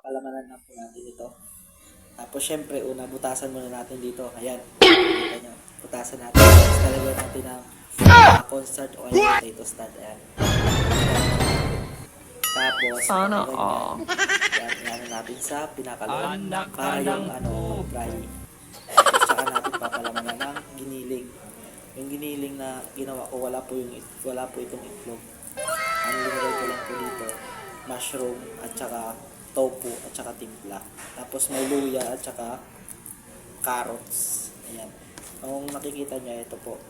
Palamanan lang po natin ito. Tapos syempre, una butasan muna natin dito. Ayan. Kita nyo. Butasan natin. Tapos talagyan natin ng cornstarch oil potato stand. Ayan. Tapos, Sana ganyan. Yan, yan natin sa pinakaloob. Para yung fry. Tapos saka natin papalamanan ng giniling. Yung giniling na ginawa ko, wala po itong itlog. Ang linagay ko lang po dito, mushroom at saka tofu at saka timpla. Tapos may luya at saka carrots. Ayan. Kung nakikita niya, ito po.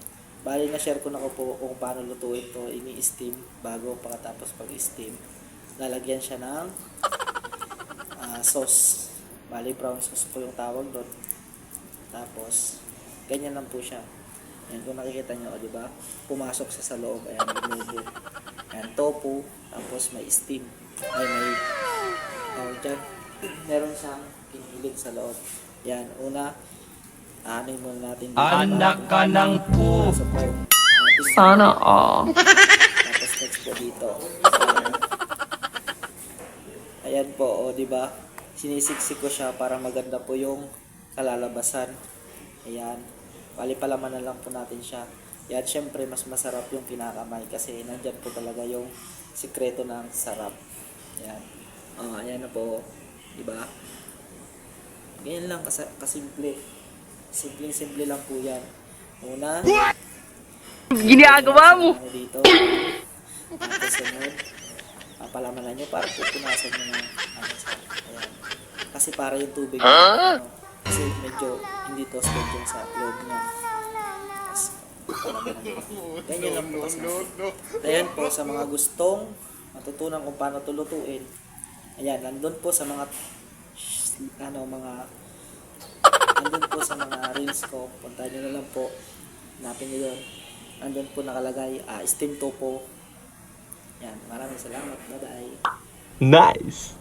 Bali na-share ko na ko po kung paano lutuin to. Ini-steam bago pagkatapos pag-steam. Lalagyan siya ng sauce. Bali brown sauce po yung tawag doon. Tapos, ganyan lang po siya. Ayan, kung nakikita nyo, di ba? Pumasok siya sa loob. Ayan, lumubo. Ayan, tofu. Tapos may steam. Ay, may dyan. Meron siyang kinilig sa loob. Yan, una, aanin muna natin dito. Anak ka ng po. Pasok po yung Sana tapos next po dito. Ayan po, o di ba? Sinisiksik ko siya para maganda po yung kalalabasan. Ayan. Bali palamanan lang po natin siya. Yan, syempre mas masarap yung kinakamay kasi nandyan po talaga yung sikreto ng sarap. Ayan. Ayan na po. Diba? Ganyan lang kasimple. Simple lang po yan. Una, ginagawa mo. dito. Tapos sunod, papalamanan nyo para pupunasan nyo ng ayan. Kasi para yung tubig. Kasi medyo hindi toasted yung sa loob niya. Ganyan lang po kasi. Ayan po sa mga gustong matutunan kung paano ito lutuin. Ayan, nandun po sa mga nandun po sa mga reels ko. Punta nyo na lang po. Hanapin nyo doon. Nandun po nakalagay steam tofu. Yan, maraming salamat. Bye-bye. Nice.